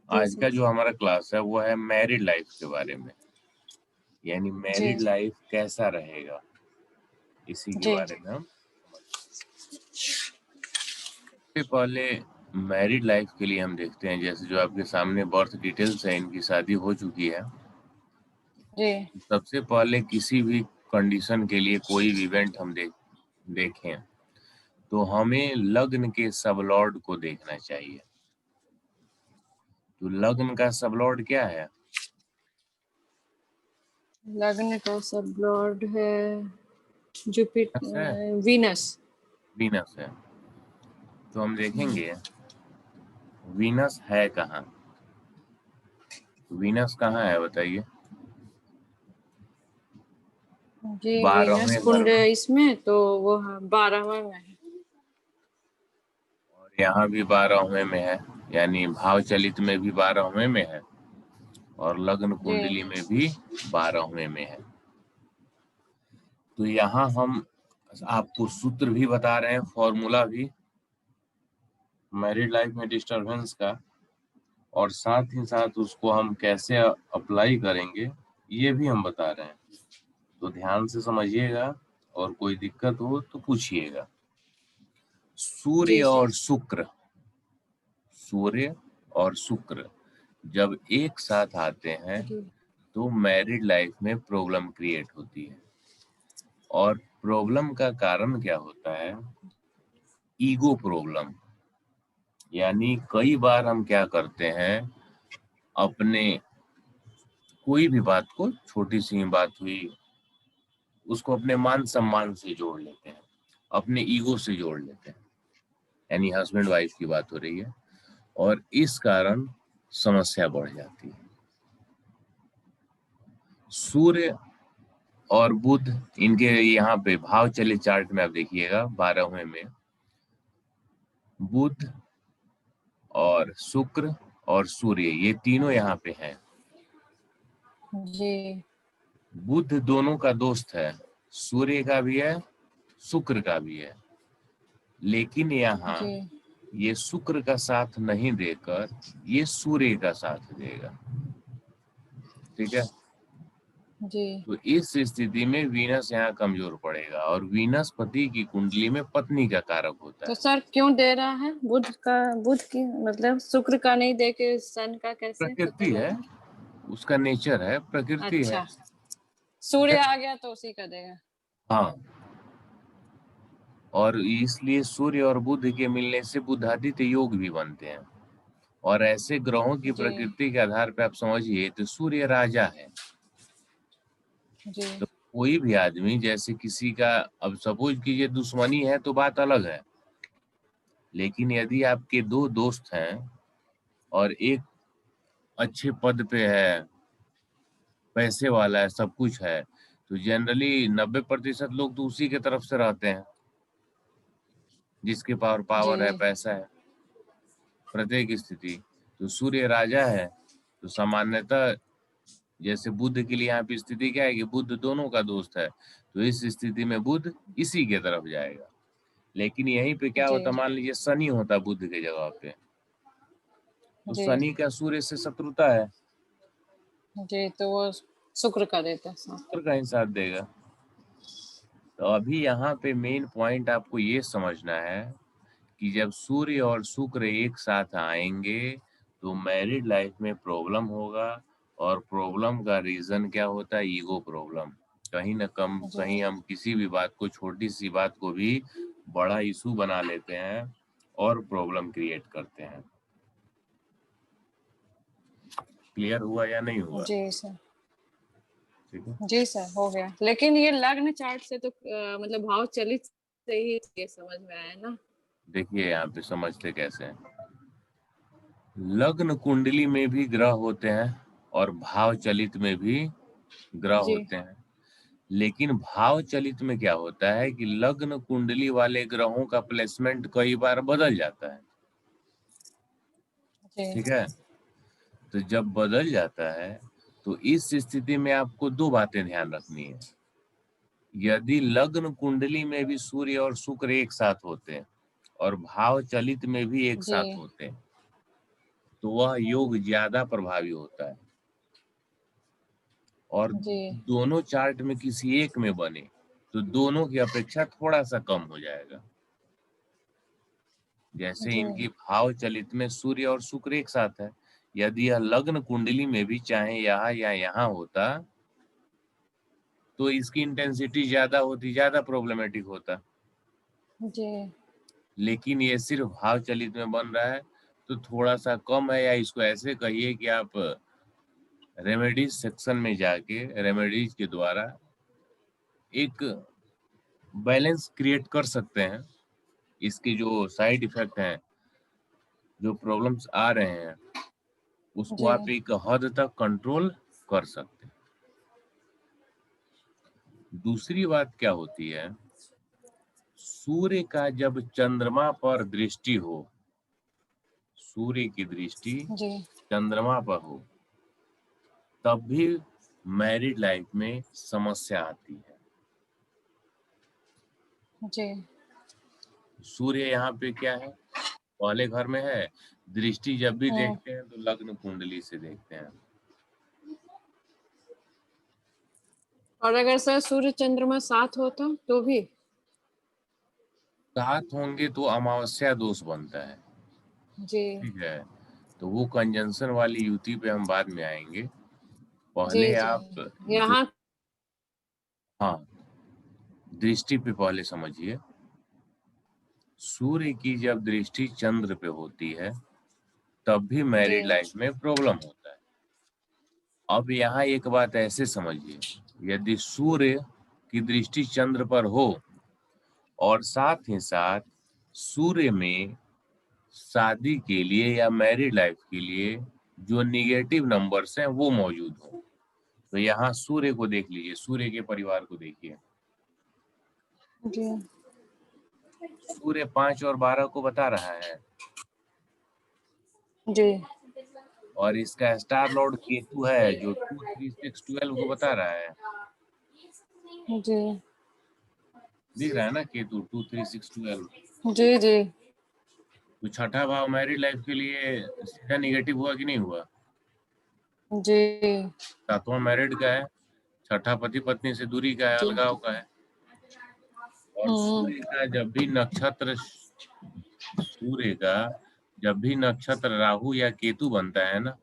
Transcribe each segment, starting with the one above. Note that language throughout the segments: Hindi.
जी आज का सर। जो हमारा क्लास है वो है मैरिड लाइफ के बारे में, यानी जी मैरिड लाइफ कैसा रहेगा, इसी के जी। बारे में हम सबसे पहले मैरिड लाइफ के लिए हम देखते हैं। जैसे जो आपके सामने बर्थ डिटेल्स है, इनकी शादी हो चुकी है। जी सबसे पहले किसी भी कंडीशन के लिए कोई भी इवेंट हम देखें तो हमें लग्न के सबलॉर्ड को देखना चाहिए। तो लग्न का सबलॉर्ड क्या है? लग्न का सब लॉर्ड है है वीनस। वीनस है। तो हम देखेंगे वीनस है कहाँ। वीनस कहाँ है बताइए? जी वीनस 12वें घर कुंड में, इसमें तो वो 12वां में है। और यहाँ भी 12वें में है, यानी भाव चलित में भी 12वें में है और लग्न जी कुंडली में भी 12वें में है। तो यहाँ हम आपको सूत्र भी बता रहे हैं, फॉर्मूला भी मैरिड लाइफ में डिस्टरबेंस का, और साथ ही साथ उसको हम कैसे अप्लाई करेंगे ये भी हम बता रहे हैं। तो ध्यान से समझिएगा और कोई दिक्कत हो तो पूछिएगा। सूर्य जी और सर। शुक्र, सूर्य और शुक्र जब एक साथ आते हैं जी तो मैरिड लाइफ में प्रॉब्लम क्रिएट होती है। और प्रॉब्लम का कारण क्या होता है? Ego problem. यानी कई बार हम क्या करते हैं, अपने कोई भी बात को, छोटी सी बात हुई, उसको अपने मान सम्मान से जोड़ लेते हैं, अपने ईगो से जोड़ लेते हैं। यानी हस्बैंड वाइफ की बात हो रही है और इस कारण समस्या बढ़ जाती है। सूर्य और बुध, इनके यहाँ पे भाव चले चार्ट में आप देखिएगा 12वें में बुध और शुक्र और सूर्य, ये तीनों यहाँ पे हैं। जी बुध दोनों का दोस्त है, सूर्य का भी है, शुक्र का भी है। लेकिन यहाँ जी ये शुक्र का साथ नहीं देकर ये सूर्य का साथ देगा। ठीक है। जी। तो इस स्थिति में वीनस यहाँ कमजोर पड़ेगा, और वीनस पति की कुंडली में पत्नी का कारक होता तो है। सर क्यों दे रहा है बुध का? बुध की मतलब शुक्र का नहीं दे के सन का कैसे पता प्रकृति है, लगा? उसका नेचर है, प्रकृति है। अच्छा, सूर्य आ गया तो उसी का देगा। हाँ, और इसलिए सूर्य और बुध के मिलने से बुधादित्य योग भी बनते हैं। और ऐसे ग्रहों की जी प्रकृति के आधार पे आप समझिए तो सूर्य राजा है। जी तो कोई भी आदमी, जैसे किसी का, अब सपोज कीजिए दुश्मनी है तो बात अलग है, लेकिन यदि आपके दो दोस्त हैं और एक अच्छे पद पे है, पैसे वाला है, सब कुछ है, तो जनरली 90% लोग तो उसी के तरफ से रहते हैं जिसके पावर जी पावर है, पैसा है, प्रत्येक स्थिति। तो सूर्य राजा है, तो सामान्यतः जैसे बुध के लिए यहाँ पे स्थिति क्या है कि बुध दोनों का दोस्त है, तो इस स्थिति में बुध इसी के तरफ जाएगा। लेकिन यहीं पे क्या जी होता, मान लीजिए शनि होता बुध के जगह पे, तो जी शनि का सूर्य से शत्रुता है, जी। तो वो शुक्र का देता है साथ। शुक्र का ही साथ देगा। तो अभी यहाँ पे मेन पॉइंट आपको ये समझना है कि जब सूर्य और शुक्र एक साथ आएंगे तो मैरिड लाइफ में प्रॉब्लम होगा। और प्रॉब्लम का रीजन क्या होता है? Ego problem. कहीं ना कम जी कहीं हम किसी भी बात को, छोटी सी बात को भी बड़ा इशू बना लेते हैं और प्रॉब्लम क्रिएट करते हैं। क्लियर हुआ या नहीं हुआ? जी सर। ठीक है। जी सर हो गया, लेकिन ये लग्न चार्ट से तो मतलब भाव चलित से ही ये समझ में आया ना। देखिए यहाँ पे समझते कैसे हैं। लग्न कुंडली में भी ग्रह होते हैं और भाव चलित में भी ग्रह जी होते हैं। लेकिन भाव चलित में क्या होता है कि लग्न कुंडली वाले ग्रहों का प्लेसमेंट कई बार बदल जाता है। जी ठीक है। तो जब बदल जाता है तो इस स्थिति में आपको दो बातें ध्यान रखनी है। यदि लग्न कुंडली में भी सूर्य और शुक्र एक साथ होते हैं और भाव चलित में भी एक जी साथ होते हैं, तो वह योग ज्यादा प्रभावी होता है, और जी दोनों चार्ट में किसी एक में बने तो दोनों की अपेक्षा थोड़ा सा कम हो जाएगा। जैसे जी इनकी भाव चलित में सूर्य और शुक्र एक साथ है, यदि यह लग्न कुंडली में भी चाहे यहाँ या यहाँ होता तो इसकी इंटेंसिटी ज्यादा होती, ज्यादा प्रॉब्लमेटिक होता। जी लेकिन ये सिर्फ भाव चलित में बन रहा है तो थोड़ा सा कम है, या इसको ऐसे कहिए कि आप रेमेडीज सेक्शन में जाके रेमेडीज के द्वारा एक बैलेंस क्रिएट कर सकते हैं। इसके जो साइड इफेक्ट हैं, जो प्रॉब्लम्स आ रहे हैं, उसको जी आप एक हद तक कंट्रोल कर सकते हैं। दूसरी बात क्या होती है, सूर्य का जब चंद्रमा पर दृष्टि हो, सूर्य की दृष्टि जी चंद्रमा पर हो, तब भी मैरिड लाइफ में समस्या आती है। जी सूर्य यहाँ पे क्या है, पहले घर में है। दृष्टि जब भी हम्म देखते हैं तो लग्न कुंडली से देखते हैं। और अगर सर सूर्य चंद्रमा साथ हो तो भी? साथ होंगे तो अमावस्या दोष बनता है। जी ठीक है, तो वो कंजंक्शन वाली युति पे हम बाद में आएंगे। जी पहले जी आप जो, यहाँ हाँ, दृष्टि पे पहले समझिए। सूर्य की जब दृष्टि चंद्र पे होती है तब भी जी मैरिड लाइफ में प्रॉब्लम होता है। अब यहाँ एक बात ऐसे समझिए, यदि सूर्य की दृष्टि चंद्र पर हो और साथ ही साथ सूर्य में शादी के लिए या मैरिड लाइफ के लिए जो निगेटिव नंबर्स हैं वो मौजूद हो, तो यहाँ सूर्य को देख लीजिए, सूर्य के परिवार को देखिए। जी सूर्य 5 और 12 को बता रहा है, जी और इसका स्टार लॉर्ड केतु है जो 2 3 6 12 को बता रहा है। जी दिख रहा है ना, केतु 2 3 6 12। जी जी तो छठा भाव मैरिड लाइफ के लिए सीधा निगेटिव हुआ कि नहीं हुआ? जी सातवां मैरिड का है, छठा पति पत्नी से दूरी का है, जी अलगाव का है। और हम्म सूर्य का जब भी नक्षत्र राहु या केतु बनता है ना,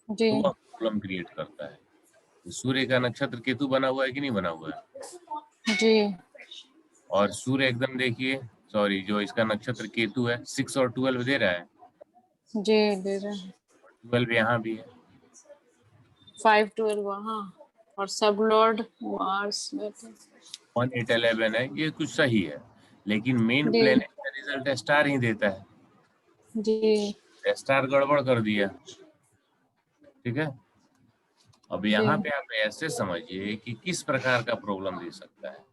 जी तो वह प्रॉब्लम क्रिएट करता है। तो सूर्य का नक्षत्र केतु बना हुआ है कि नहीं बना हुआ है? जी और सूर्य एकदम देखिए, सॉरी, जो इसका नक्षत्र केतु है 6 और 12 दे रहा है, जी दे रहे हैं। 12 यहाँ भी है। 5 12 वहाँ और सब लॉर्ड मार्स में थे। 1 8 11 है, ये कुछ सही है, लेकिन मेन जी प्लेनेट का रिजल्ट स्टार ही देता है। जी स्टार गड़बड़ कर दिया। ठीक है, अब जी यहाँ पे आप ऐसे समझिए कि किस प्रकार का प्रॉब्लम दे सकता है।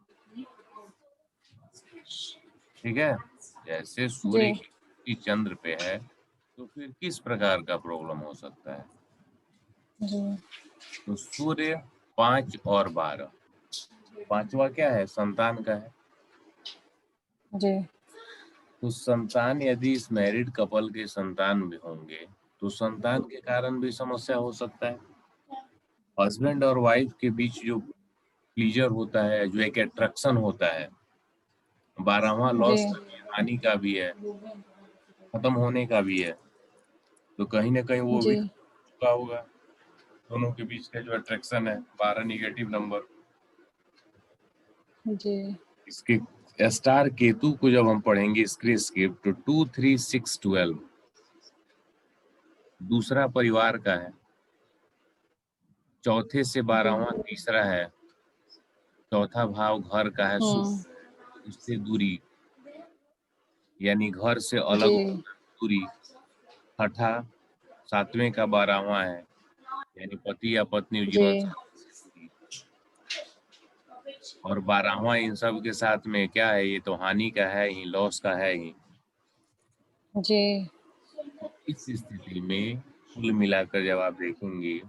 ठीक है, जैसे जी सूर्य की चंद्र पे है तो फिर किस प्रकार का प्रॉब्लम हो सकता है। जी तो सूर्य 5 और 12, पांचवा क्या है, संतान का है। जी तो संतान, यदि इस मैरिड कपल के संतान भी होंगे तो संतान के कारण भी समस्या हो सकता है। हस्बैंड और वाइफ के बीच जो प्लीजर होता है, जो एक अट्रैक्शन होता है, 12वां जी लॉस का भी है, हानि का भी है, खत्म होने का भी है। तो कहीं ना कहीं वो भी जी चुका होगा। दोनों के बीच का जो अट्रैक्शन है, 12 निगेटिव नंबर। जी इसके स्टार केतु को जब हम पढ़ेंगे स्क्रिप्ट तो 2 3 6 12 दूसरा परिवार का है, चौथे से 12वां तीसरा है, चौथा भाव घर का है, सुख, हम्म उससे दूरी, यानी घर से अलग जी होना, दूरी। छठा 7वें का 12वां है, यानी पति या पत्नी जी जीवन साथी से दूरी। और 12वां इन सब के साथ में क्या है, ये तो हानि का है ही, लॉस का है ही। जी इस स्थिति में कुल मिलाकर जब आप देखेंगे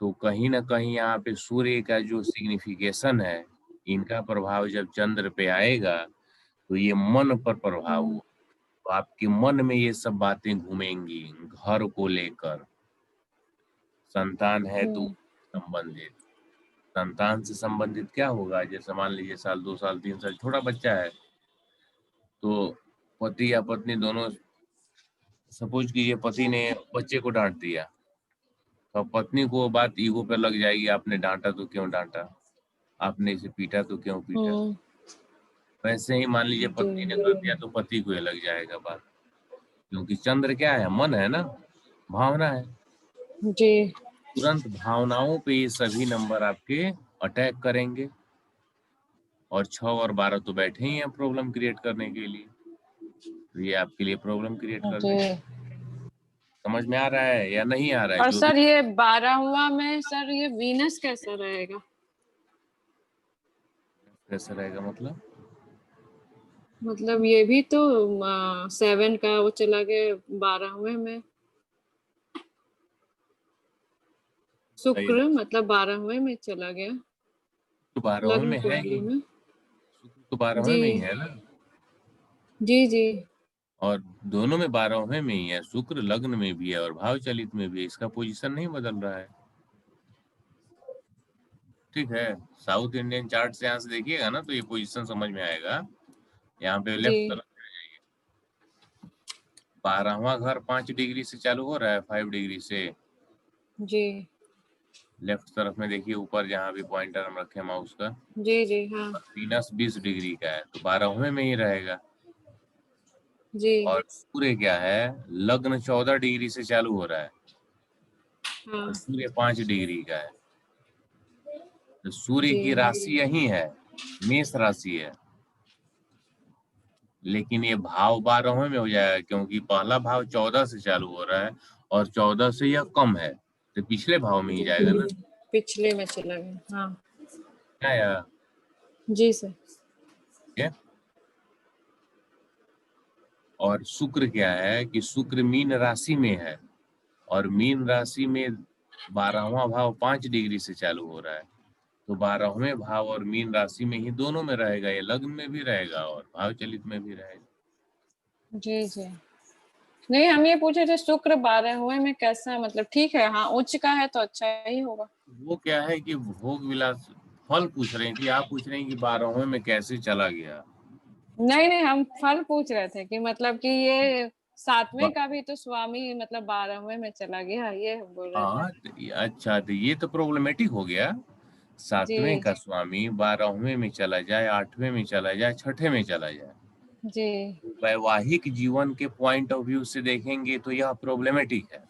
तो कहीं ना कहीं यहाँ पे सूर्य का जो सिग्निफिकेशन है, इनका प्रभाव जब चंद्र पे आएगा तो ये मन पर प्रभाव हम्म हुआ। तो आपके मन में ये सब बातें घूमेंगी, घर को लेकर, संतान है तो संबंधित, संतान से संबंधित क्या होगा, जैसे मान लीजिए साल 2 साल 3 साल छोटा बच्चा है, तो पति या पत्नी दोनों, सपोज कीजिए पति ने बच्चे को डांट दिया, तो पत्नी को वो बात ईगो पे लग जाएगी, आपने डांटा तो क्यों डांटा, आपने इसे पीटा तो क्यों पीटा। वैसे ही मान लीजिए पत्नी ने कर दिया तो पति को ये लग जाएगा बात, क्योंकि चंद्र क्या है, मन है ना, भावना है। जी तुरंत भावनाओं पे ये सभी नंबर आपके अटैक करेंगे, और 6 और 12 तो बैठे ही हैं प्रॉब्लम क्रिएट करने के लिए, तो ये आपके लिए प्रॉब्लम क्रिएट कर जी। देंगे। समझ में आ रहा है या नहीं आ रहा है? और जो भी सर ये 12वां में सर ये वीनस कैसा रहेगा? कैसा रहेगा मतलब ये भी तो 7 का वो चला गया 12वें में, शुक्र मतलब 12वें में चला गया, तो 12वें लग्न में है ही, कुंडली में। शुक्र तो 12वें जी में ही है ना, जी जी। और दोनों में 12वें में ही है, शुक्र लग्न में भी है और भाव चलित में भी है, इसका पोजीशन नहीं बदल रहा है। ठीक है, साउथ इंडियन चार्ट से यहाँ से देखिएगा ना तो ये पोजीशन समझ में आएगा। यहाँ पे जी लेफ्ट तरफ 12वां घर 5 डिग्री से चालू हो रहा है, 5 डिग्री से। जी लेफ्ट तरफ में देखिए ऊपर जहाँ भी पॉइंटर हम रखे माउस का, जी जी। हाँ माइनस 20 डिग्री का है, तो 12वें में ही रहेगा। जी। और सूर्य क्या है, लग्न 14 डिग्री से चालू हो रहा है हाँ और सूर्य 5 डिग्री का है, तो सूर्य जी की राशि यही है, मेष राशि है, लेकिन ये भाव 12वें में हो जाएगा, क्योंकि पहला भाव 14 से चालू हो रहा है और 14 से यह कम है, तो पिछले भाव में ही जाएगा ना। पिछले में चला गया। हाँ क्या यार, जी सर। ये और शुक्र क्या है कि शुक्र मीन राशि में है, और मीन राशि में 12वां भाव 5 डिग्री से चालू हो रहा है, तो 12वें भाव और मीन राशि में ही दोनों में रहेगा, ये लग्न में भी रहेगा और भाव चलित में भी रहेगा। जी जी। नहीं हम ये पूछे थे शुक्र 12वें में कैसा, मतलब ठीक है, हाँ उच्च का है तो अच्छा ही होगा। वो क्या है कि भोग विलास, फल पूछ रही थी आप, पूछ रही कि 12वें में कैसे चला गया। नहीं नहीं हम फल पूछ रहे थे कि मतलब कि ये 7वें ब- का भी तो स्वामी मतलब 12वें में चला गया, ये बोल रहे थे। हाँ अच्छा, तो ये तो प्रॉब्लमेटिक हो गया, जी 7वें का स्वामी 12वें में चला जाए, 8वें में चला जाए, 6ठे में चला जाए, जी वैवाहिक जीवन के पॉइंट ऑफ व्यू से देखेंगे तो यह प्रॉब्लमेटिक है,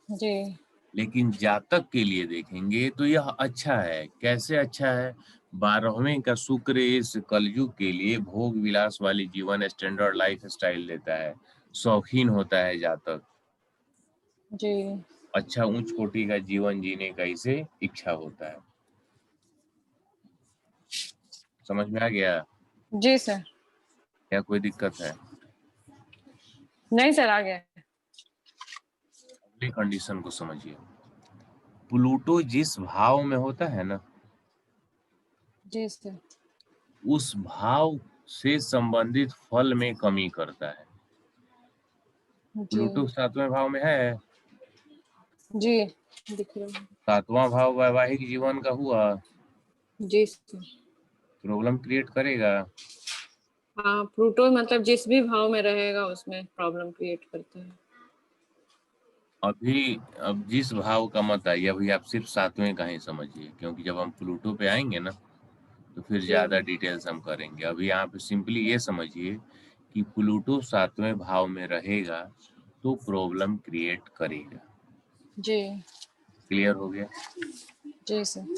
जी लेकिन जातक के लिए देखेंगे तो यह अच्छा है। कैसे अच्छा है, 12वें का शुक्र इस कलयुग के लिए भोग विलास वाली जीवन, स्टैंडर्ड लाइफ स्टाइल देता है, शौकीन होता है जातक, जी अच्छा उच्च कोटि का जीवन जीने का इसे इच्छा होता है। समझ में आ गया? जी सर। क्या कोई दिक्कत है? नहीं सर आ गया। अगली कंडीशन को समझिए, प्लूटो जिस भाव में होता है ना, जी सर। उस भाव से संबंधित फल में कमी करता है। जी प्लूटो 7वें भाव में है, जी दिख रहा है। 7वां भाव वैवाहिक जीवन का हुआ, जी सर। प्रॉब्लम क्रिएट करेगा। हाँ प्लूटो मतलब जिस भी भाव में रहेगा उसमें प्रॉब्लम क्रिएट करता है। अभी अब जिस भाव का मत आइए, अभी आप सिर्फ 7वें का ही समझिए, क्योंकि जब हम प्लूटो पे आएंगे ना तो फिर जी ज्यादा डिटेल्स हम करेंगे। अभी यहाँ पे सिंपली ये समझिए कि प्लूटो 7वें भाव में रहेगा तो प्रॉब्लम क्रिएट करेगा। जी क्लियर हो गया? जी सर।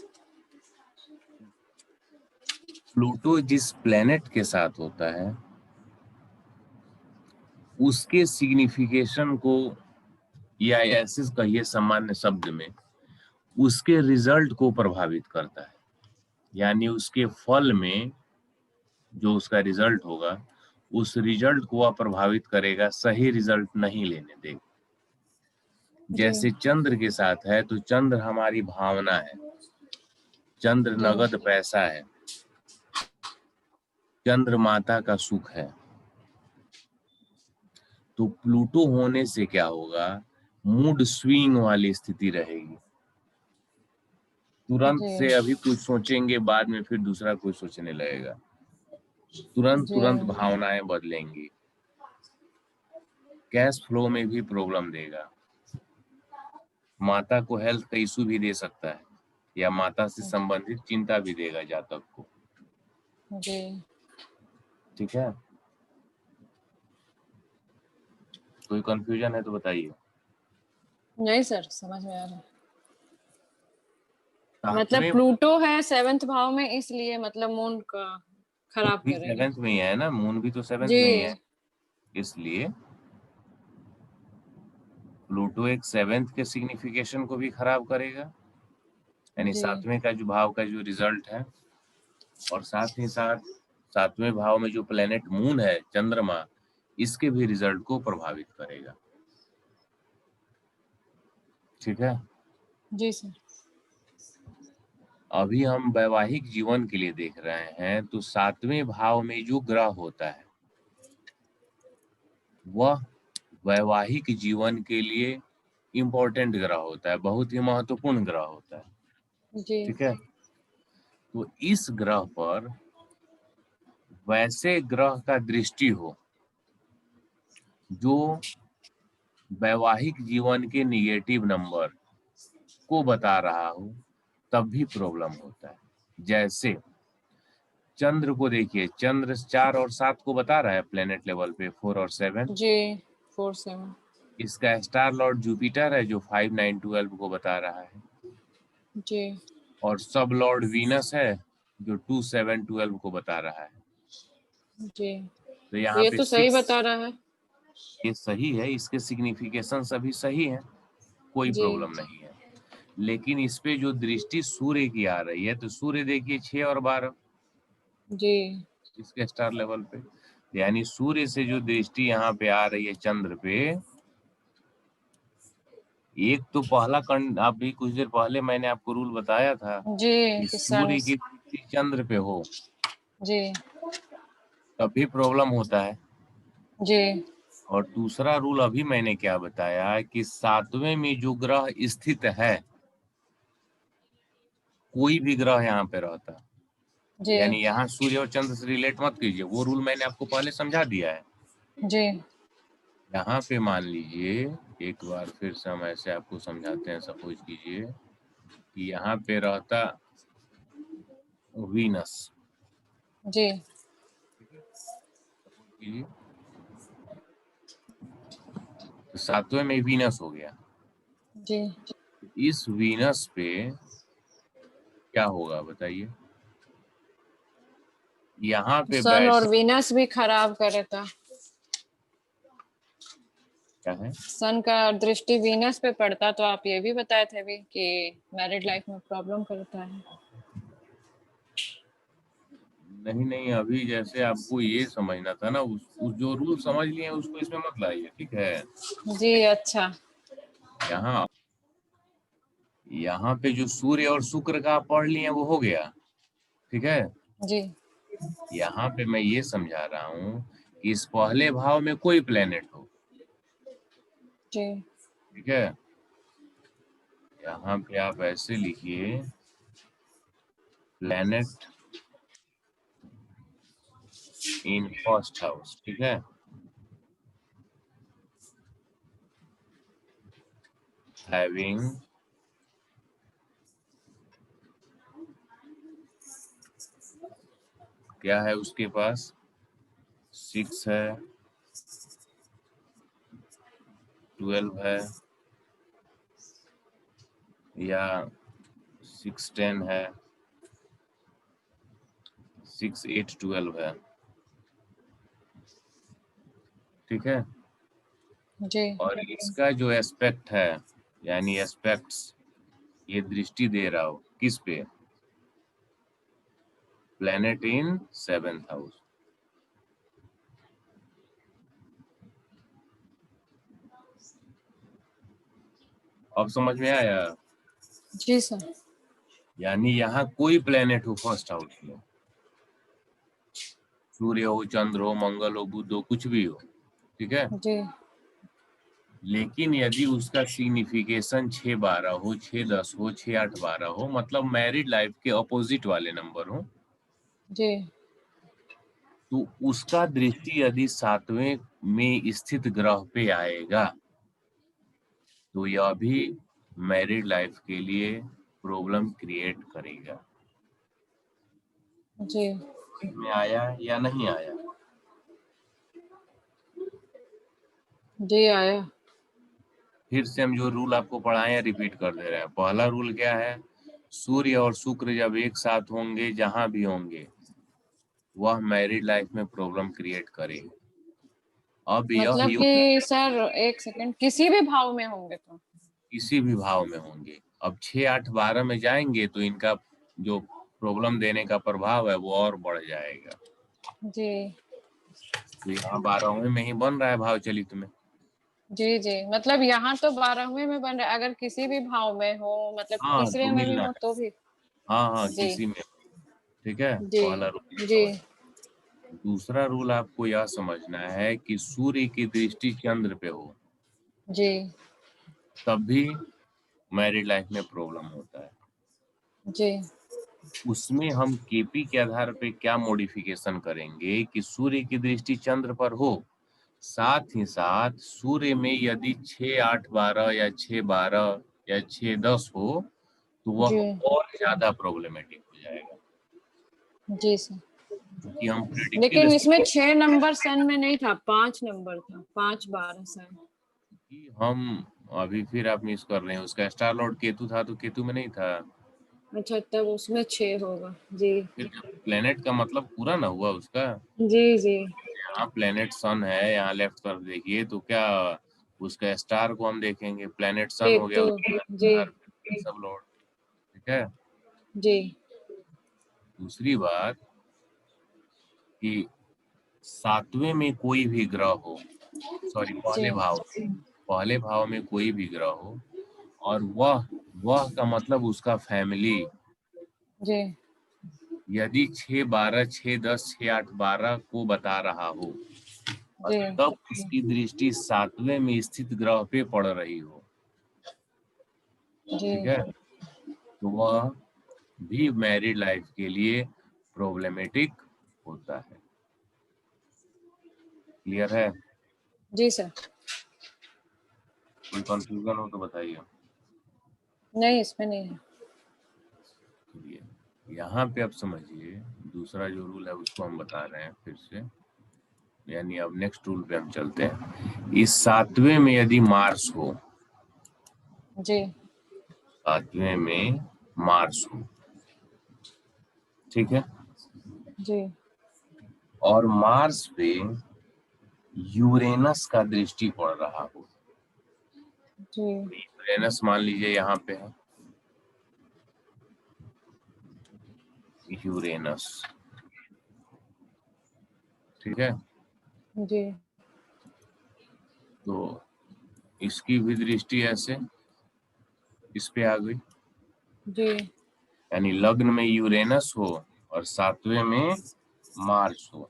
प्लूटो जिस प्लेनेट के साथ होता है उसके सिग्निफिकेशन को, या ऐसे कहिए सामान्य शब्द में, उसके रिजल्ट को प्रभावित करता है, यानी उसके फल में जो उसका रिजल्ट होगा उस रिजल्ट को वह प्रभावित करेगा, सही रिजल्ट नहीं लेने देगा। जी जैसे चंद्र के साथ है तो चंद्र हमारी भावना है, चंद्र जी नगद पैसा है, चंद्र माता का सुख है, तो प्लूटो होने से क्या होगा, मूड स्विंग वाली स्थिति रहेगी। तुरंत से जी अभी कुछ सोचेंगे, बाद में फिर दूसरा कुछ सोचने लगेगा। तुरंत जी तुरंत भावनाएं बदलेंगी। कैश फ्लो में भी प्रॉब्लम देगा। माता को हेल्थ का इशू भी दे सकता है, या माता से संबंधित चिंता भी देगा जातक को। जी। ठीक है, कोई कंफ्यूजन है तो बताइए। नहीं सर, समझ में आ रहा है। मतलब सातवें प्लूटो है 7th भाव में, इसलिए मतलब मून का खराब भी करेगा। 7th में ही है ना, मून भी तो 7th जी में ही है, इसलिए प्लूटो एक 7th के सिग्निफिकेशन को भी खराब करेगा, यानी जी 7वें का जो भाव का जो रिजल्ट है। और साथ ही साथ 7वें भाव में जो प्लेनेट मून है, चंद्रमा, इसके भी रिजल्ट को प्रभावित करेगा। ठीक है, जी सर। अभी हम वैवाहिक जीवन के लिए देख रहे हैं, तो 7वें भाव में जो ग्रह होता है वह वैवाहिक जीवन के लिए इम्पोर्टेंट ग्रह होता है, बहुत ही महत्वपूर्ण ग्रह होता है। जी ठीक है, तो इस ग्रह पर वैसे ग्रह का दृष्टि हो जो वैवाहिक जीवन के निगेटिव नंबर को बता रहा हो, तब भी प्रॉब्लम होता है। जैसे चंद्र को देखिए, चंद्र 4 और 7 को बता रहा है प्लेनेट लेवल पे, 4 और 7। जी 4 7। इसका स्टार लॉर्ड जुपिटर है जो 5 9 12 को बता रहा है, जी और सब लॉर्ड वीनस है जो 2 7 12 को बता रहा है। जी, तो यहाँ ये पे तो सही 6, बता रहा है। ये सही है, इसके सिग्निफिकेशन सभी सही है, कोई जी प्रॉब्लम नहीं है। लेकिन इस पे जो दृष्टि सूर्य की आ रही है, तो सूर्य देखिए 6 और 12 जी इसके स्टार लेवल पे, यानी सूर्य से जो दृष्टि यहाँ पे आ रही है चंद्र पे, एक तो पहला कंड, अभी कुछ देर पहले मैंने आपको रूल बताया था जी कि किसान। सूर्य की दृष्टि चंद्र पे हो जी तब भी प्रॉब्लम होता है। जी और दूसरा रूल अभी मैंने क्या बताया कि 7वें में जो ग्रह स्थित है, कोई भी ग्रह यहाँ पे रहता, जी यानी यहाँ सूर्य और चंद्र से रिलेट मत कीजिए, वो रूल मैंने आपको पहले समझा दिया है। जी यहाँ पे मान लीजिए, एक बार फिर से हम ऐसे आपको समझाते हैं, सपोज कीजिए कि यहाँ पे रहता वीनस। जी सपोज कीजिए तो 7वें में वीनस हो गया। जी। इस वीनस पे क्या होगा बताइए, यहाँ पे सन बैठ और वीनस भी खराब करे था। क्या है, सन का दृष्टि वीनस पे पड़ता, तो आप ये भी बताए थे अभी कि मैरिड लाइफ में प्रॉब्लम करता है। नहीं नहीं, अभी जैसे आपको ये समझना था ना, उस जो रूल समझ लिए उसको इसमें मत लाइए, ठीक है। जी अच्छा। यहाँ यहाँ पे जो सूर्य और शुक्र का आप पढ़ लिए वो हो गया, ठीक है। जी यहाँ पे मैं ये समझा रहा हूँ कि इस पहले भाव में कोई प्लेनेट हो, जी ठीक है। यहाँ पे आप ऐसे लिखिए, प्लेनेट इन फर्स्ट हाउस, ठीक है। हैविंग क्या है उसके पास, 6 है, 12 है, या 6 10 है, 6 8 12 है, ठीक है। जी और इसका जो एस्पेक्ट है, यानी एस्पेक्ट्स, ये दृष्टि दे रहा हो किस पे, प्लेनेट इन 7th हाउस। अब समझ में आया, जी सर। यानी यहाँ कोई प्लेनेट हो फर्स्ट हाउस में, सूर्य हो, चंद्र हो, मंगल हो, बुध हो, कुछ भी हो, ठीक है। जी लेकिन यदि उसका सिग्निफिकेशन 6-12 हो, 6-10 हो, 6-8-12 हो, मतलब मैरिड लाइफ के अपोजिट वाले नंबर हो, जी तो उसका दृष्टि यदि 7वें में स्थित ग्रह पे आएगा तो यह भी मैरिड लाइफ के लिए प्रॉब्लम क्रिएट करेगा। जी में आया या नहीं आया? जी आया। फिर से हम जो रूल आपको पढ़ाए हैं रिपीट कर दे रहे हैं। पहला रूल क्या है? सूर्य और शुक्र जब एक साथ होंगे, जहां भी होंगे, वह मैरिड लाइफ में प्रॉब्लम क्रिएट करेगा। अब यह मतलब योग कि सर एक सेकंड, किसी भी भाव में होंगे तो? किसी भी भाव में होंगे। अब 6-8-12 में जाएंगे तो इनका जो प्रॉब्लम देने का प्रभाव है वो और बढ़ जाएगा। जी तो यहाँ 12वें में ही बन रहा है भाव चलित में। जी जी, मतलब यहाँ तो 12वें में बन रहा है, अगर किसी भी भाव में हो, मतलब हाँ तीसरे तो में भी मिलना हो है। तो भी। हाँ हाँ, जी किसी में। ठीक है, जी पहला रूल जी समझ। दूसरा रूल आपको यह समझना है कि सूर्य की दृष्टि चंद्र पे हो जी तब भी मैरिड लाइफ में प्रॉब्लम होता है। जी उसमें हम केपी के आधार पे क्या मॉडिफिकेशन करेंगे कि सूर्य की दृष्टि चंद्र पर हो, साथ ही साथ सूर्य में यदि 6-8-12 या 6-12 या 6-10 हो तो जी वह और ज्यादा प्रॉब्लमेटिक हो जाएगा। जी सर। क्योंकि हम प्रिडिक्टिव लेकिन इसमें 6 नंबर सन में नहीं था, 5 नंबर था, 5-12 सन। कि हम अभी फिर आप मिस कर रहे हैं। उसका स्टार लॉर्ड केतु था तो केतु में नहीं था। अच्छा, तब उसमें 6 होगा। जी फिर प्लेनेट का मतलब पूरा ना हुआ उसका। जी जी यहाँ प्लेनेट सन है, यहाँ लेफ्ट तरफ देखिए तो क्या उसका स्टार को हम देखेंगे, प्लेनेट सन हो गया केतु। उसके जी आधार पे सब लॉर्ड। ठीक है। जी दूसरी बात कि 7वें में कोई भी ग्रह हो, सॉरी जी पहले भाव में कोई भी ग्रह हो और वह का मतलब उसका फैमिली जी यदि 6-12 6-10 6-8-12 को बता रहा हो और जी तब उसकी दृष्टि 7वें में स्थित ग्रह पे पड़ रही हो, जी ठीक है, तो वह भी मैरिड लाइफ के लिए प्रॉब्लमेटिक होता है। क्लियर है? जी सर। कोई कंफ्यूजन हो तो बताइए। नहीं, इसमें नहीं है। चलिए यहाँ पे अब समझिए, दूसरा जो रूल है उसको हम बता रहे हैं फिर से। यानी अब नेक्स्ट रूल पे हम चलते हैं। इस 7वें में यदि मार्स हो, जी 7वें में मार्स हो, ठीक है, जी और मार्स पे यूरेनस का दृष्टि पड़ रहा हो। जी यूरेनस मान लीजिए यहाँ पे है, यूरेनस, ठीक है, जी तो इसकी भी दृष्टि ऐसे इस पे आ गई। जी यानी लग्न में यूरेनस हो और 7वें में मार्स हो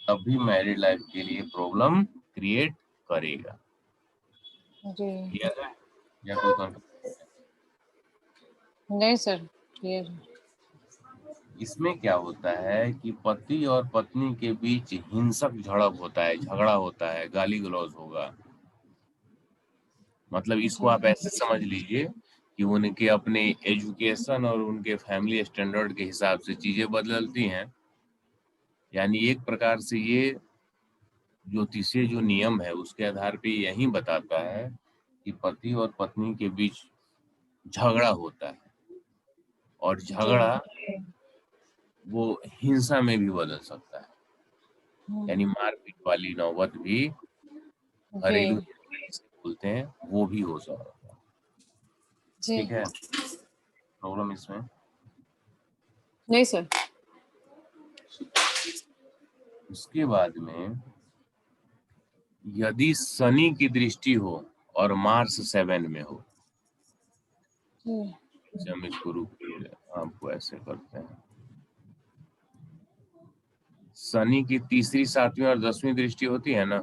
तब भी मैरिड लाइफ के लिए प्रॉब्लम क्रिएट करेगा। जी। क्लियर है या कोई कंफ्यूजन? नहीं सर, क्लियर है। इसमें क्या होता है कि पति और पत्नी के बीच हिंसक झड़प होता है, झगड़ा होता है, गाली गलौज होगा। मतलब इसको जी आप ऐसे समझ लीजिए कि उनके अपने एजुकेशन और उनके फैमिली स्टैंडर्ड के हिसाब से चीजें बदलती हैं। यानी एक प्रकार से ये ज्योतिषीय जो नियम है उसके आधार पे यही बताता है कि पति और पत्नी के बीच झगड़ा होता है और जी झगड़ा वो हिंसा में भी बदल सकता है। यानी मारपीट वाली नौबत भी जी घरेलू झगड़े जिसे बोलते हैं वो भी हो सकता है। जी। ठीक है, प्रॉब्लम इसमें। नहीं सर। उसके बाद में यदि शनि की दृष्टि हो और मार्स 7 में हो, जी हम इसको रुकिए, आपको ऐसे करते हैं। शनि की तीसरी 7वीं और 10वीं दृष्टि होती है ना,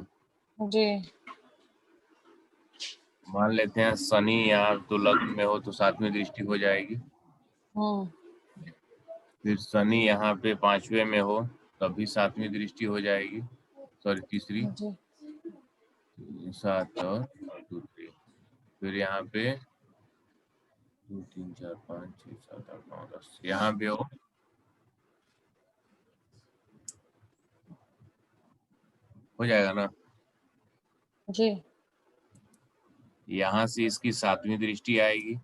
जी मान लेते हैं शनि यहाँ तो लग्न में हो तो 7वीं दृष्टि हो जाएगी। फिर शनि यहाँ पे 5वें में हो तभी 7वीं दृष्टि हो जाएगी, सॉरी तीसरी। जी 7 और 2 3। फिर यहाँ पे 2 3 4 5 6 7 8 9 10 यहाँ पे हो जाएगा ना। जी यहाँ से इसकी 7वीं दृष्टि आएगी,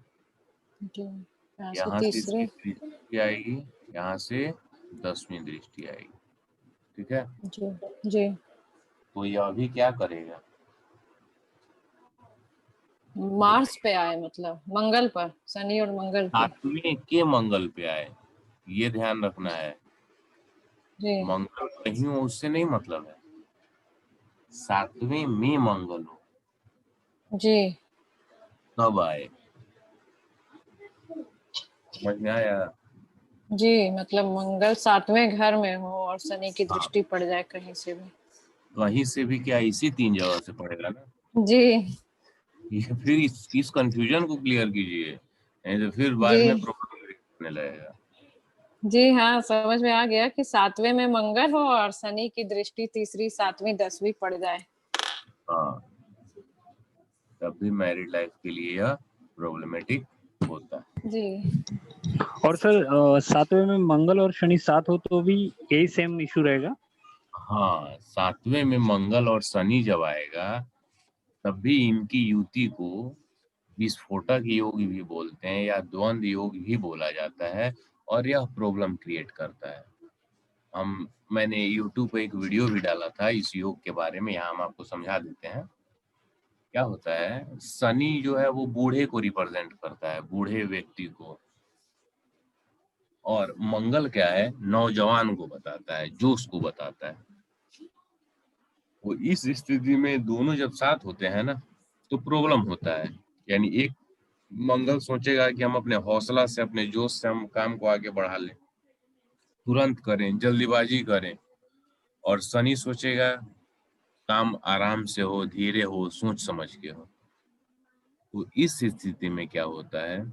जी, यहाँ से यहाँ से इसकी तीसरी। दृष्टि आएगी, यहाँ से 10वीं दृष्टि आएगी। ठीक है, जी जी, तो यह अभी क्या करेगा, मार्स पे आए मतलब मंगल पर, शनि और मंगल पे। 7वें के मंगल पे आए, ये ध्यान रखना है। जी मंगल कहीं हो उससे नहीं मतलब है, 7वें में मंगल हो जी तब आए। समझ में आया। जी, मतलब मंगल 7वें घर में हो और शनि की हाँ, दृष्टि पड़ जाए कहीं से भी। कहीं से भी क्या, इसी 3 जगह से पड़ेगा ना। जी ये फिर इस कंफ्यूजन को क्लियर कीजिए, नहीं तो फिर बाद जी में प्रॉब्लम होने लगेगा। जी, हाँ समझ में आ गया कि 7वें में मंगल हो और शनि की दृष्टि तीसरी 7वीं 10वीं पड़ जाए। हाँ, तब भी मैरिड लाइफ के लिए यह प्रॉब्लमेटिक होता है। जी और सर 7वें में मंगल और शनि साथ हो तो भी यही सेम इशू रहेगा। हाँ, 7वें में मंगल और शनि जब आएगा तब भी इनकी युति को विस्फोटक योग भी बोलते हैं या द्वंद्व योग भी बोला जाता है, और यह प्रॉब्लम क्रिएट करता है। मैंने यूट्यूब पे एक वीडियो भी डाला था इस योग के बारे में, यहाँ हम आपको समझा देते हैं। क्या होता है, शनि जो है वो बूढ़े को रिप्रेजेंट करता है, बूढ़े व्यक्ति को, और मंगल क्या है, नौजवान को बताता है, जोश को बताता है। वो इस स्थिति में दोनों जब साथ होते हैं ना तो प्रॉब्लम होता है। यानी एक मंगल सोचेगा कि हम अपने हौसला से, अपने जोश से हम काम को आगे बढ़ा लें, तुरंत करें, जल्दीबाजी करें, और शनि सोचेगा काम आराम से हो, धीरे हो, सोच समझ के हो। तो इस स्थिति में क्या होता है,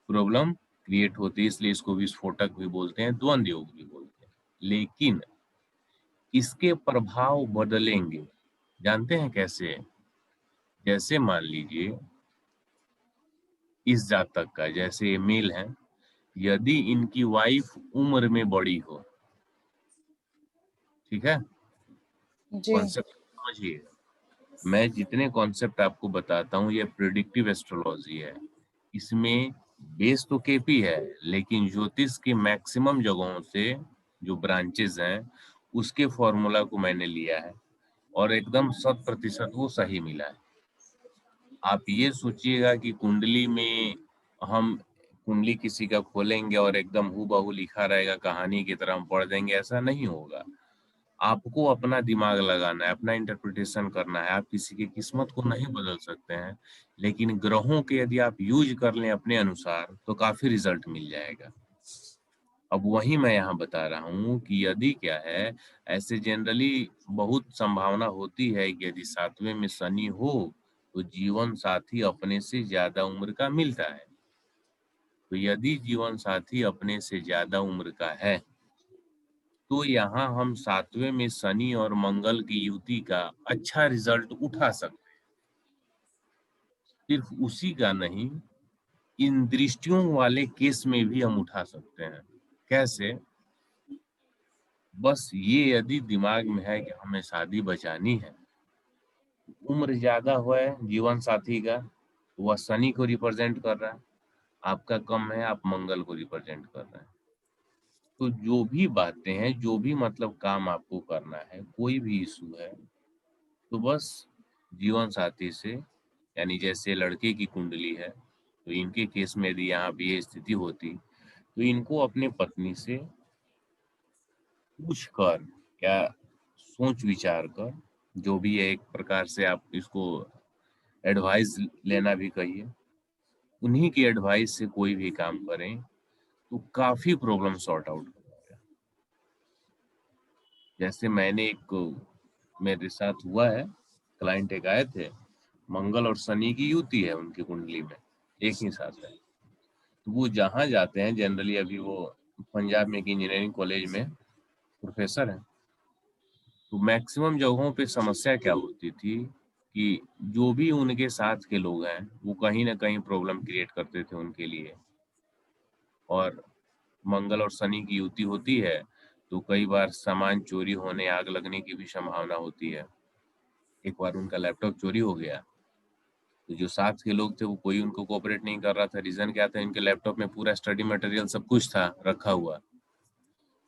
प्रॉब्लम क्रिएट होती है। इसलिए इसको विस्फोटक भी बोलते हैं, द्वंद्व योग भी बोलते हैं। लेकिन इसके प्रभाव बदलेंगे, जानते हैं कैसे? जैसे मान लीजिए इस जातक का, जैसे ये मेल है, यदि इनकी वाइफ उम्र में बड़ी हो, ठीक है, जी कॉन्सेप्ट समझिए। मैं जितने कॉन्सेप्ट आपको बताता हूँ ये प्रिडिक्टिव एस्ट्रोलॉजी है। इसमें बेस तो केपी है, लेकिन ज्योतिष के मैक्सिमम जगहों से जो ब्रांचेस हैं उसके फॉर्मूला को मैंने लिया है, और एकदम 100% वो सही मिला है। आप ये सोचिएगा कि कुंडली में हम कुंडली किसी का खोलेंगे और एकदम हूबहू लिखा रहेगा कहानी की तरह हम पढ़ देंगे, ऐसा नहीं होगा। आपको अपना दिमाग लगाना है, अपना इंटरप्रिटेशन करना है। आप किसी की किस्मत को नहीं बदल सकते हैं, लेकिन ग्रहों के यदि आप यूज कर लें अपने अनुसार तो काफी रिजल्ट मिल जाएगा। अब वही मैं यहाँ बता रहा हूँ कि यदि क्या है, ऐसे जनरली बहुत संभावना होती है कि यदि 7वें में शनि हो तो जीवन साथी अपने से ज्यादा उम्र का मिलता है। तो यदि जीवन साथी अपने से ज्यादा उम्र का है तो यहाँ हम 7वें में शनि और मंगल की युति का अच्छा रिजल्ट उठा सकते हैं। सिर्फ उसी का नहीं, इन दृष्टियों वाले केस में भी हम उठा सकते हैं। कैसे? बस ये यदि दिमाग में है कि हमें शादी बचानी है, उम्र ज्यादा हुआ है जीवन साथी का, वह शनि को रिप्रेजेंट कर रहा है, आपका कम है, आप मंगल को रिप्रेजेंट कर रहे हैं। तो जो भी बातें हैं, जो भी मतलब काम आपको करना है, कोई भी इशू है, तो बस जीवन साथी से, यानी जैसे लड़के की कुंडली है तो इनके केस में यदि यहाँ भी ये स्थिति होती तो इनको अपने पत्नी से पूछ कर या सोच विचार कर, जो भी है, एक प्रकार से आप इसको एडवाइस लेना भी कहिए, उन्हीं की एडवाइस से कोई भी काम करें तो काफी प्रॉब्लम सॉर्ट आउट हो जाएगा। जैसे मैंने एक, मेरे साथ हुआ है, क्लाइंट एक आए थे, मंगल और शनि की युति है उनकी कुंडली में, एक ही साथ है। तो वो जहाँ जाते हैं जनरली, अभी वो पंजाब में एक इंजीनियरिंग कॉलेज में प्रोफेसर है, तो मैक्सिमम जगहों पे समस्या क्या होती थी कि जो भी उनके साथ के लोग हैं वो कहीं ना कहीं प्रॉब्लम क्रिएट करते थे उनके लिए। और मंगल और शनि की युति होती है तो कई बार सामान चोरी होने, आग लगने की भी संभावना होती है। एक बार उनका लैपटॉप चोरी हो गया, तो जो साथ के लोग थे वो कोई उनको कोऑपरेट नहीं कर रहा था। रीजन क्या था, इनके लैपटॉप में पूरा स्टडी मटेरियल सब कुछ था रखा हुआ।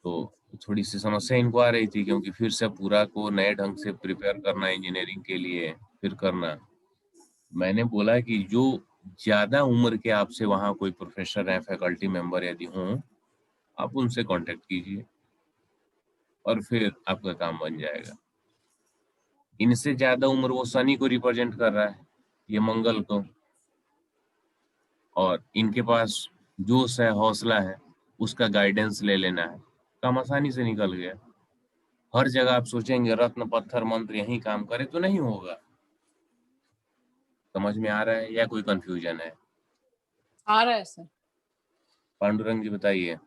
तो थोड़ी सी समस्या इनको आ रही थी, क्योंकि फिर से पूरा को नए ढंग से प्रिपेयर करना इंजीनियरिंग के लिए, फिर करना। मैंने बोला कि जो ज्यादा उम्र के आपसे वहाँ कोई प्रोफेसर है, फैकल्टी मेंबर यदि हों, आप उनसे कांटेक्ट कीजिए और फिर आपका काम बन जाएगा। इनसे ज्यादा उम्र वो शनि को रिप्रेजेंट कर रहा है, ये मंगल को, और इनके पास जोश है, हौसला है, उसका गाइडेंस ले लेना है, काम आसानी से निकल गया। हर जगह आप सोचेंगे रत्न पत्थर मंत्र यही काम करे तो नहीं होगा। समझ में आ रहा है या कोई कंफ्यूजन है? आ रहा है सर। पांडुरंग जी बताइए।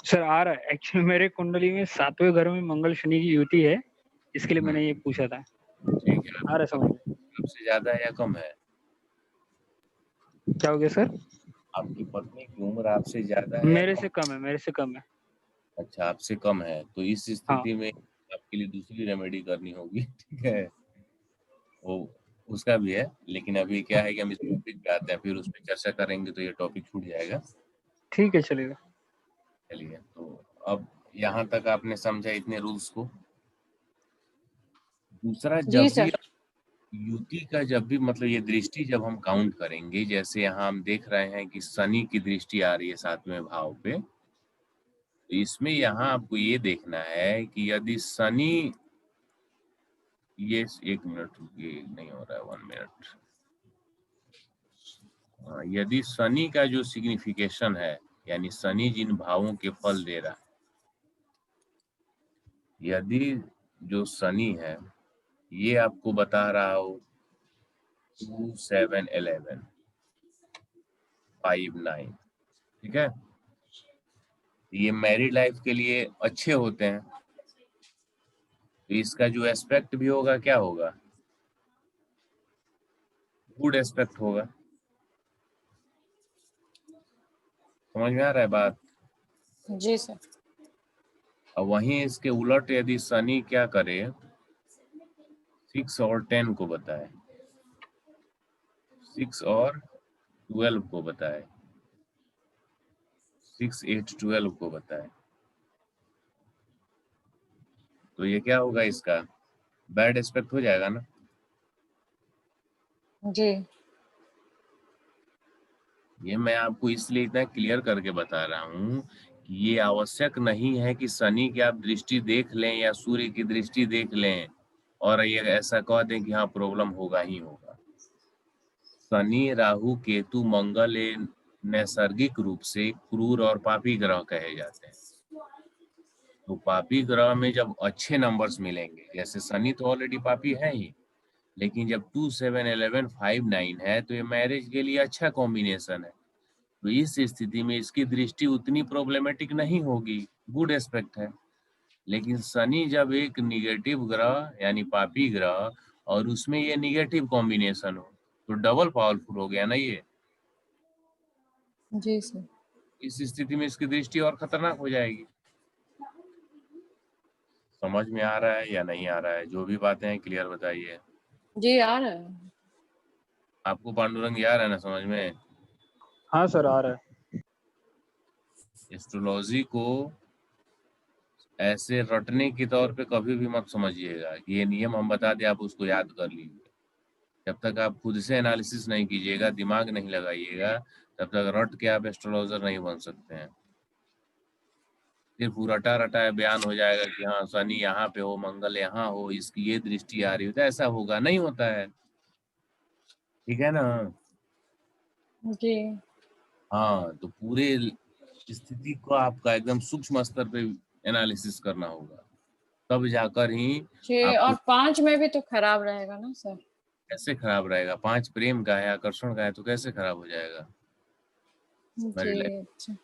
सर आ रहा है। एक्चुअली मेरे कुंडली में 7वें घर में मंगल शनि की युति है, इसके लिए मैंने ये पूछा था। ठीक है, आ रहा है समझ में? आपसे ज्यादा है या कम है? क्या हो गया सर? आपकी पत्नी की उम्र आपसे ज्यादा है या मेरे कम? से कम है, मेरे से कम है। अच्छा, आपसे कम है, तो इस हाँ स्थिति में आपके लिए दूसरी रेमेडी करनी होगी। ठीक है, वो उसका भी है, लेकिन अभी क्या है कि हम इस टॉपिक पे आते हैं, फिर उस पर चर्चा करेंगे तो ये टॉपिक छूट जाएगा। ठीक है, चलेगा। चलिए, तो अब यहाँ तक आपने समझा इतने रूल्स को। दूसरा, जी जब भी सर। युति का जब भी मतलब ये दृष्टि जब हम काउंट करेंगे, जैसे यहाँ हम देख रहे हैं कि शनि की दृष्टि आ रही है 7वें भाव पे, तो इसमें यहाँ आपको ये देखना है कि यदि शनि, ये 1 मिनट रुकिए, नहीं हो रहा है, 1 मिनट। यदि शनि का जो सिग्निफिकेशन है, यानी शनि जिन भावों के फल दे रहा है, यदि जो शनि है ये आपको बता रहा हो 2, 7, 11, 5, 9, ठीक है, ये मैरिड लाइफ के लिए अच्छे होते हैं, तो इसका जो एस्पेक्ट भी होगा क्या होगा, गुड एस्पेक्ट होगा। समझ में आ रहा है बात? जी सर। अब वहीं इसके उलट यदि शनि क्या करे, 6 और 10 को बताए, 6 और 12 को बताए, 6, 8, 12 को बताए, तो ये क्या होगा, इसका बैड एस्पेक्ट हो जाएगा ना। जी। ये मैं आपको इसलिए इतना क्लियर करके बता रहा हूँ कि ये आवश्यक नहीं है कि शनि की आप दृष्टि देख लें या सूर्य की दृष्टि देख लें और ये ऐसा कह दें कि हाँ प्रॉब्लम होगा ही होगा। शनि, राहु, केतु, मंगल ये नैसर्गिक रूप से क्रूर और पापी ग्रह कहे जाते हैं। तो पापी ग्रह में जब अच्छे नंबर्स मिलेंगे, जैसे शनि तो ऑलरेडी पापी है ही, लेकिन जब 2, 7, 11, 5, 9 है तो ये मैरिज के लिए अच्छा कॉम्बिनेशन है। तो इस स्थिति में इसकी दृष्टि उतनी प्रॉब्लमेटिक नहीं होगी, गुड एस्पेक्ट है। लेकिन शनि जब एक निगेटिव ग्रह यानी पापी ग्रह और उसमें ये निगेटिव कॉम्बिनेशन हो तो डबल पावरफुल हो गया ना ये। जी सर। इस स्थिति में इसकी दृष्टि और खतरनाक हो जाएगी। समझ में आ रहा है या नहीं आ रहा है? जो भी बातें हैं क्लियर बताइए। जी आ रहा है। आपको पांडुरंग यार है ना समझ में? हाँ सर, आ रहा है। एस्ट्रोलॉजी को ऐसे रटने के तौर पे कभी भी मत समझिएगा कि ये नियम हम बता दें आप उसको याद कर लीजिए। जब तक आप खुद से एनालिसिस नहीं कीजिएगा, दिमाग नहीं लगाइएगा, तब तक रट के आप एस्ट्रोलॉजर नहीं बन सकते हैं। सिर्फ रटा रटा बयान हो जाएगा कि हाँ शनि यहाँ पे हो, मंगल यहाँ हो, इसकी ये दृष्टि आ रही हो, तो ऐसा होगा नहीं, होता है। ठीक है ना? जी। हाँ, तो पूरे स्थिति को आपका एकदम सूक्ष्म स्तर पे एनालिसिस करना होगा, तब जाकर ही 6 आपको। और 5 में भी तो खराब रहेगा ना सर? कैसे खराब रहेगा? 5 प्रेम का है, आकर्षण का है, तो कैसे खराब हो जाएगा मैरिड जी लाइफ? अच्छा।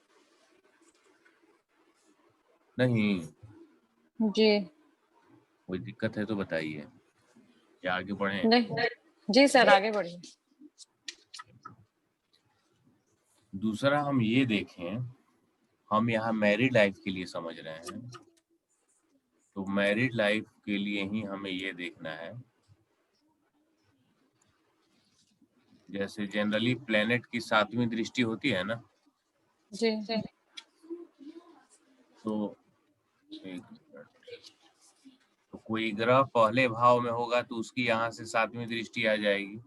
नहीं। जी कोई दिक्कत है तो बताइए, या आगे बढ़े? नहीं। जी सर आगे बढ़िए। दूसरा हम ये देखें, हम यहाँ मैरिड लाइफ के लिए समझ रहे हैं, तो मैरिड लाइफ के लिए ही हमें ये देखना है, जैसे जनरली प्लेनेट की 7वीं दृष्टि होती है ना, जी तो एक मिनट, तो कोई ग्रह पहले भाव में होगा तो उसकी यहाँ से 7वीं दृष्टि आ जाएगी।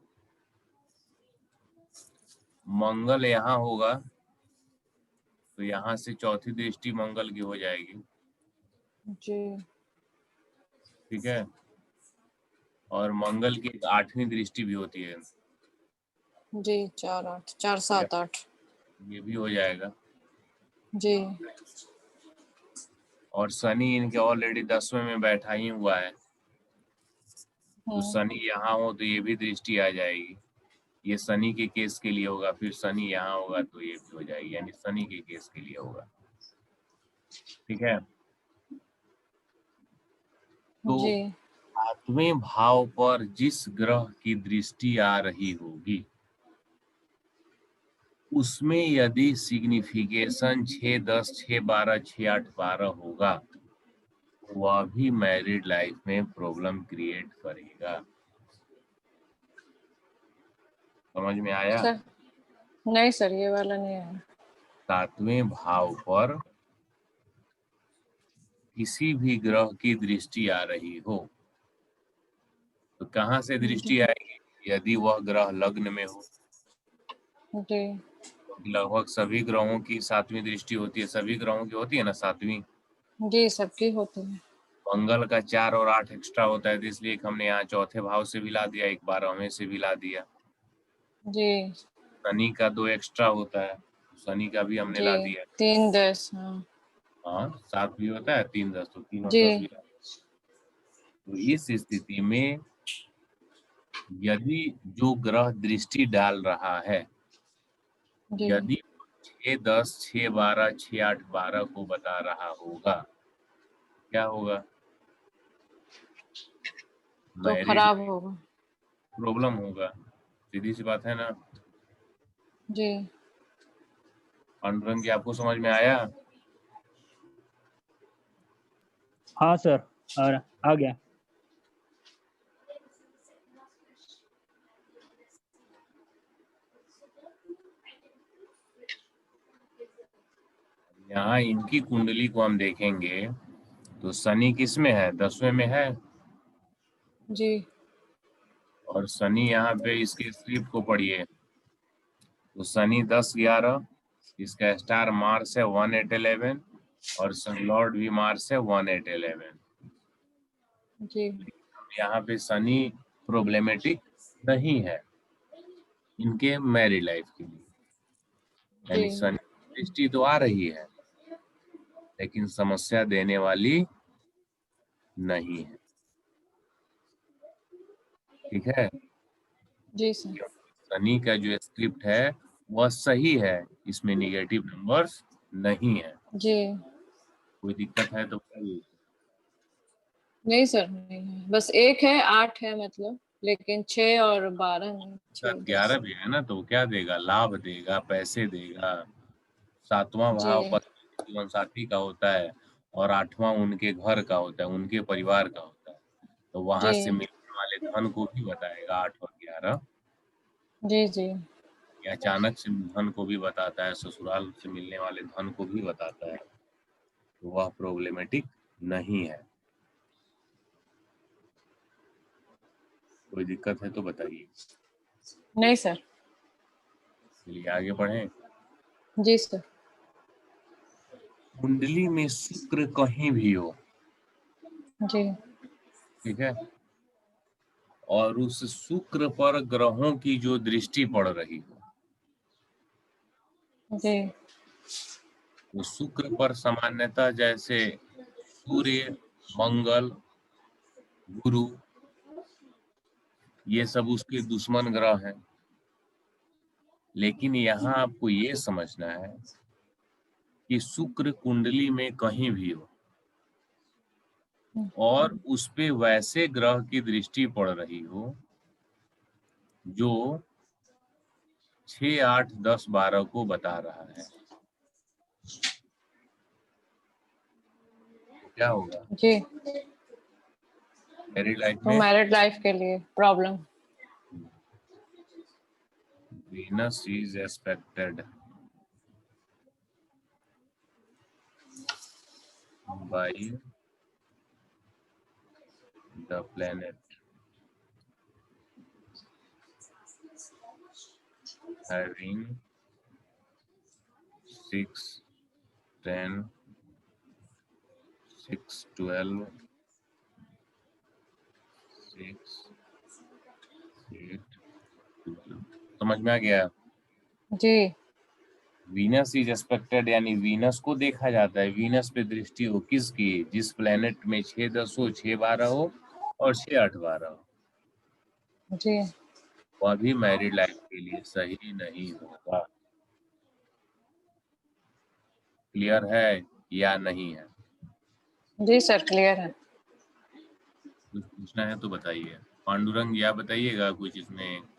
मंगल यहाँ होगा तो यहाँ से चौथी दृष्टि मंगल की हो जाएगी। जी ठीक है, और मंगल की 8वीं दृष्टि भी होती है, जी 4 8 4 7 8। ये भी हो जाएगा। जी और शनि इनके ऑलरेडी 10वें में बैठा ही हुआ है, तो शनि यहाँ हो तो ये भी दृष्टि आ जाएगी। ये शनि के केस के लिए होगा, फिर शनि यहाँ होगा तो ये भी हो जाएगी, यानी शनि के केस के लिए होगा। ठीक है, तो जी 7वें भाव पर जिस ग्रह की दृष्टि आ रही होगी उसमें यदि सिग्निफिकेशन 6 10 6 12 6 8 12 होगा, वह भी मैरिड लाइफ में प्रॉब्लम क्रिएट करेगा। समझ में आया? सर नहीं सर ये वाला नहीं है। 7वें भाव पर किसी भी ग्रह की दृष्टि आ रही हो तो कहाँ से दृष्टि आएगी? यदि वह ग्रह लग्न में हो, जी लगभग सभी ग्रहों की 7वीं दृष्टि होती है, सभी ग्रहों की होती है ना 7वीं। जी सबकी होती है। मंगल का 4 और 8 एक्स्ट्रा होता है, तो इसलिए एक हमने यहाँ चौथे भाव से भी ला दिया, एक 12वें से भी ला दिया। जी शनि का 2 एक्स्ट्रा होता है, शनि का भी हमने जी ला दिया। 3 10 हाँ। हाँ 7 भी होता है, 3 10, तो 3 और जी 10 भी ला दिया। तो इस स्थिति में यदि जो ग्रह दृष्टि डाल रहा है, जी यदि 6 10 6 12 6 8 12 को बता रहा होगा, क्या होगा? तो मैरिड खराब होगा। प्रॉब्लम होगा, सीधी सी बात है ना। जी पांडुरंग जी, आपको समझ में आया? हाँ सर, और आ गया। यहाँ इनकी कुंडली को हम देखेंगे तो शनि किस में है? 10वें में है, जी और शनि यहाँ पे इसके स्क्रिप्ट को पढ़िए तो शनि 10 11, इसका स्टार मार्स है 1 8 11, और सन लॉर्ड भी मार्स है 1 8 11। जी यहाँ पे शनि प्रॉब्लमेटिक नहीं है इनके मैरिड लाइफ के लिए, जी यानी शनि दृष्टि तो आ रही है लेकिन समस्या देने वाली नहीं है। ठीक है, जी सर। शनि का जो स्क्रिप्ट है वह सही है, इसमें निगेटिव नंबर्स नहीं है। जी कोई दिक्कत है तो बताइए। नहीं सर नहीं है, बस एक है 8 है मतलब, लेकिन 6 और 12 नहीं, 6 11 10। भी है ना, तो क्या देगा? लाभ देगा, पैसे देगा। 7वां जी भाव पति जीवन साथी का होता है और 8वां उनके घर का होता है, उनके परिवार का होता है, तो वहां जी से मिलने वाले धन को भी बताएगा 8 और 11। जी जी ये अचानक से धन को भी बताता है, ससुराल से मिलने वाले धन को भी बताता है, तो वह प्रॉब्लमेटिक नहीं है। कोई दिक्कत है तो बताइए। नहीं सर। चलिए आगे बढ़ें। जी सर। कुंडली में शुक्र कहीं भी हो, जी ठीक है, और उस शुक्र पर ग्रहों की जो दृष्टि पड़ रही हो, जी तो शुक्र पर सामान्यतः जैसे सूर्य, मंगल, गुरु, ये सब उसके दुश्मन ग्रह हैं। लेकिन यहाँ आपको ये समझना है कि शुक्र कुंडली में कहीं भी हो और उस पे वैसे ग्रह की दृष्टि पड़ रही हो जो 6, 8, 10, 12 को बता रहा है, क्या होगा जी, मेरी लाइफ तो में? मैरिड लाइफ के लिए problem. Venus is aspected by the planet having 6, 10, 6, 12, 6, 8, 12। समझ में आ गया? जी वीनस इज एक्सपेक्टेड यानी वीनस को देखा जाता है, वीनस पे दृष्टि हो किसकी? जिस प्लेनेट में 6, 10 हो, 6, 12 हो और 6, 8, 12 हो, जी वह भी मैरिड लाइफ के लिए सही नहीं होगा। क्लियर है या नहीं है? जी सर, क्लियर है। कुछ पूछना है तो बताइए। पांडुरंग या बताइएगा कुछ इसमें